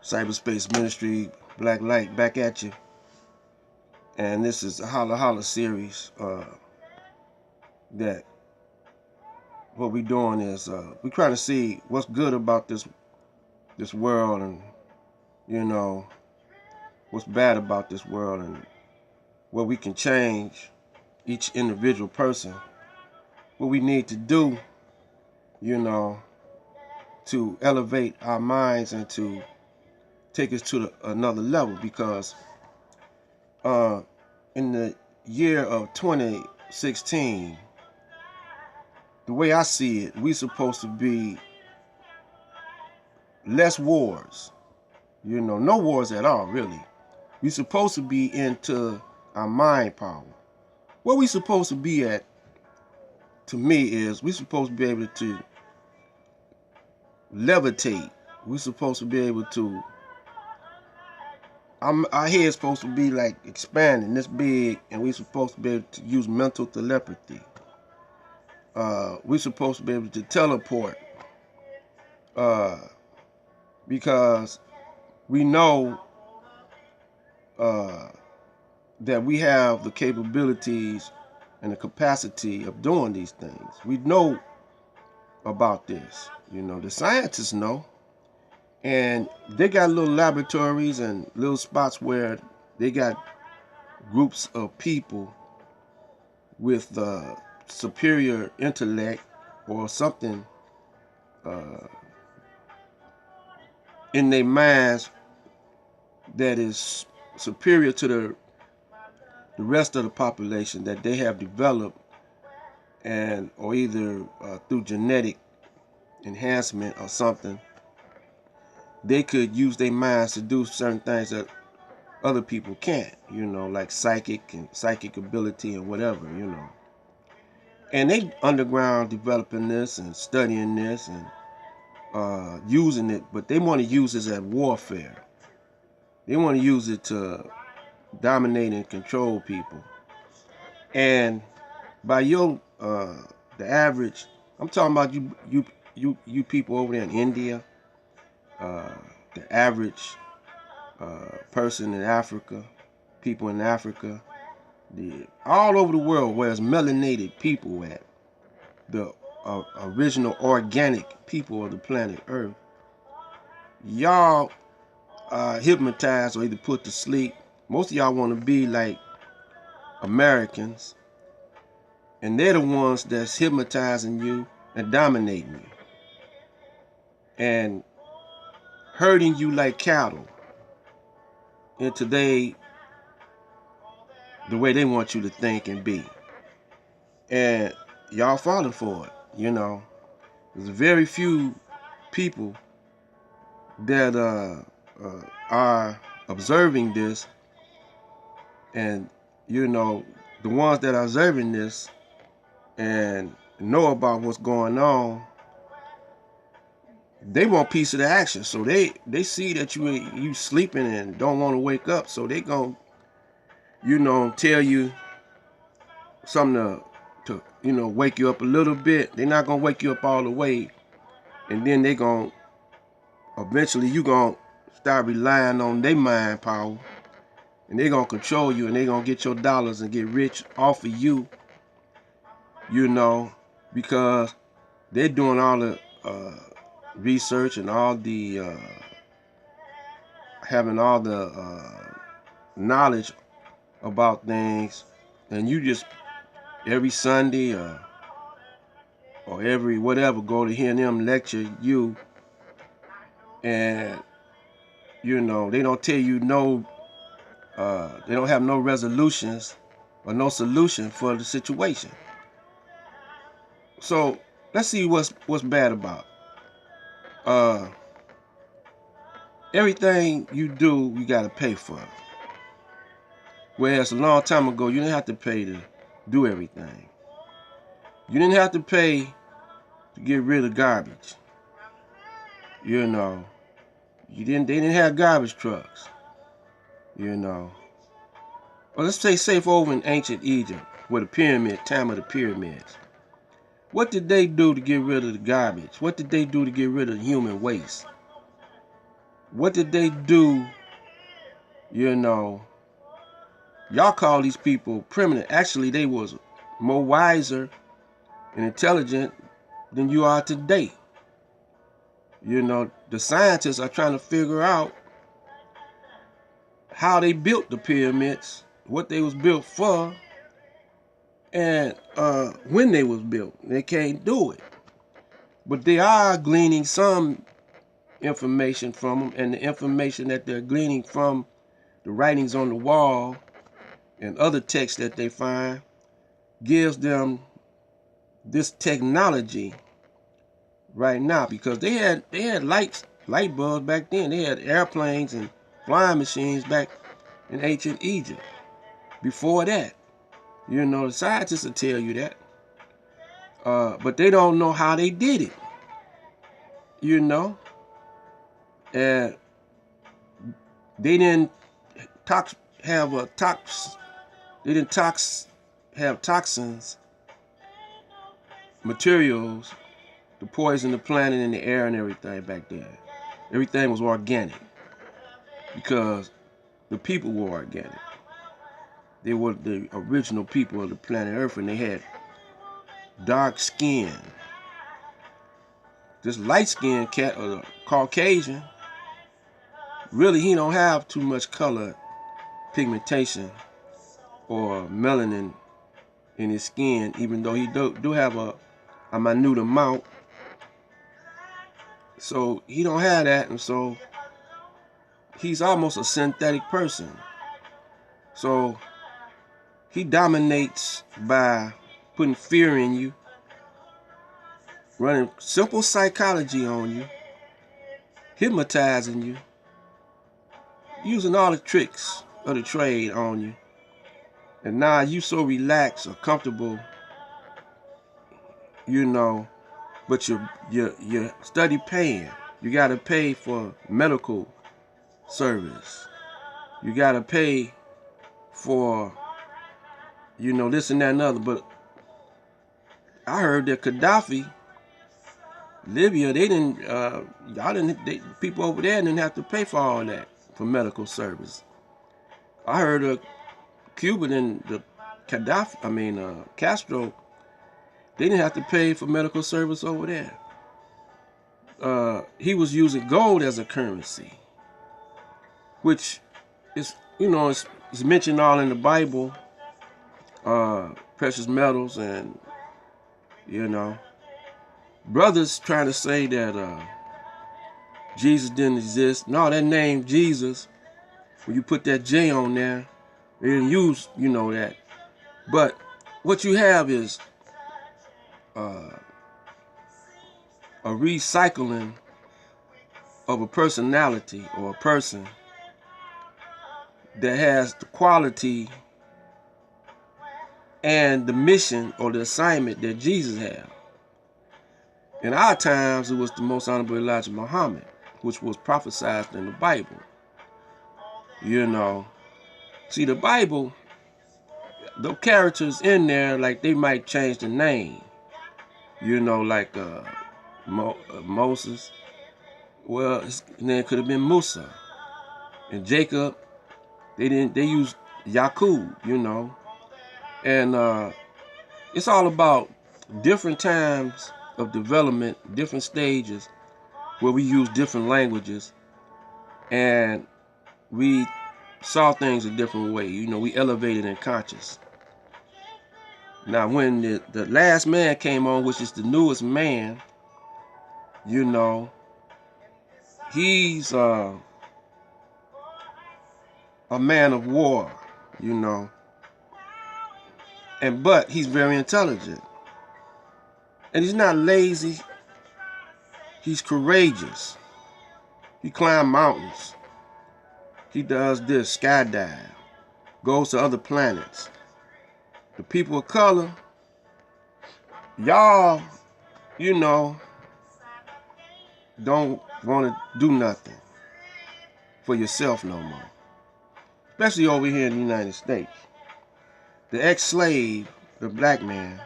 Cyberspace Ministry, Black Light, back at you. And this is the Halla Halla series. That what we're doing is we're trying to see what's good about this world, and what's bad about this world, and what we can change each individual person. What we need to do, to elevate our minds and to take us to another level, because in the year of 2016, the way I see it, we're supposed to be less wars, no wars at all, really. We're supposed to be into our mind power. What we're supposed to be at, to me, is we're supposed to be able to levitate. We're supposed to be able to, our head's supposed to be like expanding this big, and we're supposed to be able to use mental telepathy. We're supposed to be able to teleport, because we know that we have the capabilities and the capacity of doing these things. We know about this. The scientists know, and they got little laboratories and little spots where they got groups of people with superior intellect or something in their minds that is superior to the rest of the population, that they have developed, and or either through genetic enhancement or something, they could use their minds to do certain things that other people can't, like psychic ability and whatever, And they underground developing this and studying this and using it, but they want to use this as warfare. They want to use it to dominate and control people. And by the average, I'm talking about you people over there in India, the average person in Africa, people in Africa, all over the world, where it's melanated people at, the original organic people of the planet Earth, y'all hypnotized or either put to sleep. Most of y'all want to be like Americans, and they're the ones that's hypnotizing you and dominating you and herding you like cattle into the way they want you to think and be. And y'all falling for it, There's very few people that are observing this, and the ones that are observing this and know about what's going on, they want a piece of the action. So they see that you sleeping and don't want to wake up, so they gonna tell you something to wake you up a little bit. They're not gonna wake you up all the way, and then they gonna eventually you gonna start relying on their mind power, and they're gonna control you, and they're gonna get your dollars and get rich off of you, because they're doing all the research and all the having all the knowledge about things, and you just every Sunday or every whatever go to hear them lecture you, and they don't tell you they don't have no resolutions or no solution for the situation. So let's see what's bad about everything you do. You got to pay for it, whereas a long time ago you didn't have to pay to do everything. You didn't have to pay to get rid of garbage. They didn't have garbage trucks. Well, let's say safe over in ancient Egypt, where the time of the pyramids. What did they do to get rid of the garbage? What did they do to get rid of the human waste? What did they do? You know, y'all call these people primitive. Actually, they was more wiser and intelligent than you are today. You know, the scientists are trying to figure out how they built the pyramids, what they was built for, and when they was built. They can't do it. But they are gleaning some information from them, and the information that they're gleaning from the writings on the wall and other texts that they find gives them this technology right now, because they had light bulbs back then. They had airplanes and flying machines back in ancient Egypt. Before that, you know, the scientists will tell you that, but they don't know how they did it. You know, and they didn't have toxins, materials to poison the planet and the air and everything back then. Everything was organic because the people were organic. They were the original people of the planet Earth, and they had dark skin. This light-skinned cat, or Caucasian, really he don't have too much color pigmentation or melanin in his skin, even though he do have a minute amount. So he don't have that, and so he's almost a synthetic person. So he dominates by putting fear in you, running simple psychology on you, hypnotizing you, using all the tricks of the trade on you. And now you so relaxed or comfortable, you know, but you study paying. You gotta pay for medical service. You gotta pay for, you know, this and that and other. But I heard that Gaddafi, Libya, people over there didn't have to pay for all that for medical service. I heard of Cuba and the Castro, they didn't have to pay for medical service over there. He was using gold as a currency, which is, you know, it's mentioned all in the Bible, precious metals, and, you know, brothers trying to say that Jesus didn't exist. No, that name Jesus, when you put that J on there, they didn't use, you know, that. But what you have is a recycling of a personality or a person that has the quality and the mission or the assignment that Jesus had. In our times, it was the most honorable Elijah Muhammad, which was prophesied in the Bible. You know, see, the Bible, the characters in there, like, they might change the name. You know, like Moses. Well, his name could have been Musa. And Jacob, they used Yaqub, you know. And it's all about different times of development, different stages where we use different languages, and we saw things a different way. You know, we elevated in conscious. Now, when the last man came on, which is the newest man, you know, he's a man of war, you know, but he's very intelligent, and he's not lazy. He's courageous. He climbs mountains. He does this, skydive, goes to other planets. The people of color, y'all, you know, don't want to do nothing for yourself no more. Especially over here in the United States. The ex-slave, the black man,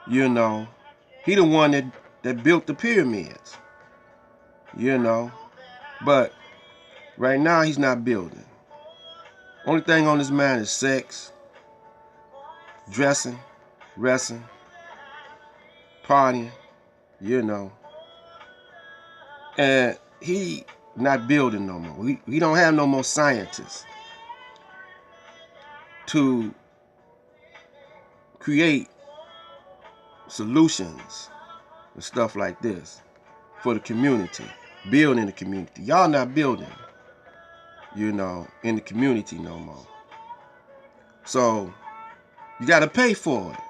you know, he the one that built the pyramids. You know, But right now, he's not building. Only thing on his mind is sex, dressing, wrestling, partying, you know. And he not building no more. We don't have no more scientists to create solutions and stuff like this for the community, building the community. Y'all not building, you know, in the community no more. So you got to pay for it.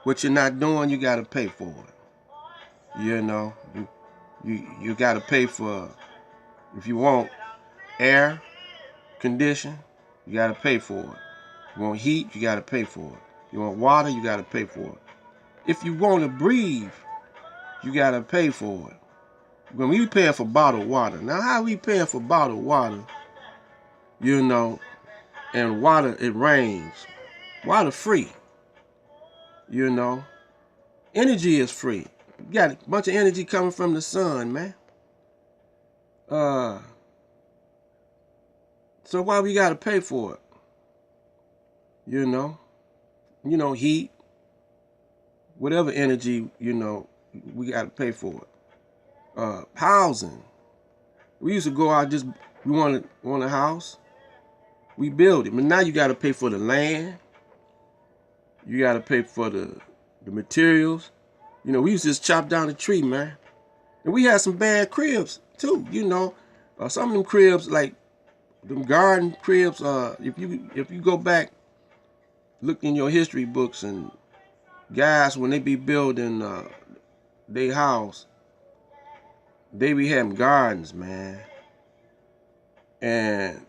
What you're not doing, you got to pay for it. You know, you got to pay for, if you want air condition, you got to pay for it. You want heat, you got to pay for it. You want water, you got to pay for it. If you want to breathe, you got to pay for it. When we paying for bottled water. Now, how we paying for bottled water, you know, and water, it rains. Water free, you know. Energy is free. You got a bunch of energy coming from the sun, man. So why we got to pay for it? You know, heat, whatever energy, you know, we got to pay for it. Housing. We used to go out, just we want a house, we build it. But now you got to pay for the land. You got to pay for the materials. You know, we used to just chop down the tree, man. And we had some bad cribs too. You know, some of them cribs, like them garden cribs. If you go back, look in your history books, and guys, when they be building their house, they be having gardens, man. And,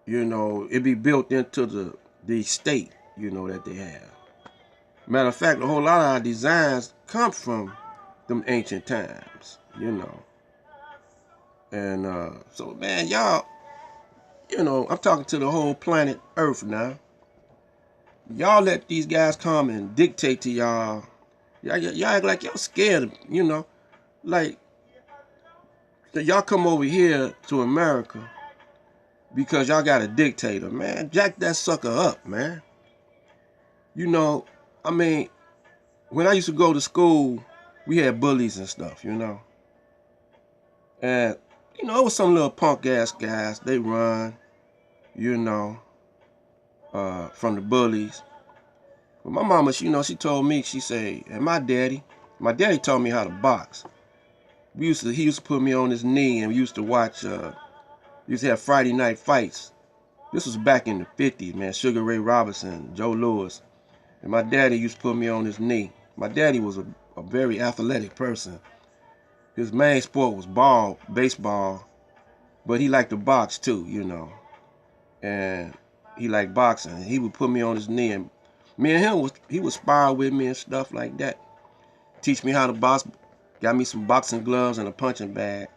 you know, it be built into the estate, you know, that they have. Matter of fact, a whole lot of our designs come from them ancient times, you know. And so, man, y'all, you know, I'm talking to the whole planet Earth now. Y'all let these guys come and dictate to y'all. Y'all act like y'all scared, you know. Like, y'all come over here to America because y'all got a dictator, man. Jack that sucker up, man. You know, I mean, when I used to go to school, we had bullies and stuff, you know. And, you know, it was some little punk ass guys. They run, you know, from the bullies. But my mama, you know, she told me, she said, and my daddy taught me how to box. He used to put me on his knee, and we used to watch, used to have Friday night fights. This was back in the 50s, man. Sugar Ray Robinson, Joe Louis. And my daddy used to put me on his knee. My daddy was a very athletic person. His main sport was baseball, but he liked to box too, you know. And he liked boxing. He would put me on his knee, and me and him, he would spar with me and stuff like that. Teach me how to box. Got me some boxing gloves and a punching bag.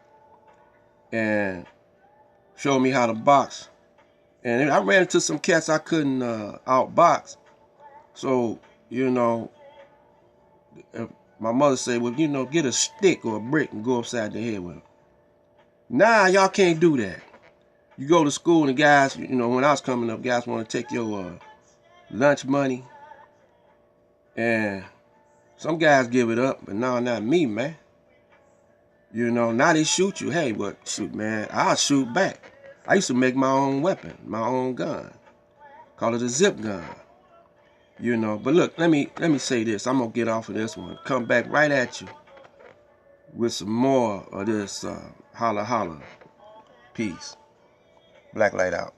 And showed me how to box. And I ran into some cats I couldn't outbox. So, you know, my mother said, well, you know, get a stick or a brick and go upside the head with it. Nah, y'all can't do that. You go to school and guys, you know, when I was coming up, guys want to take your lunch money. And some guys give it up, but no, not me, man. You know, now they shoot you. Hey, but shoot, man, I'll shoot back. I used to make my own weapon, my own gun. Call it a zip gun. You know, but look, let me say this. I'm gonna get off of this one. Come back right at you with some more of this Halla Halla. Peace. Black Light out.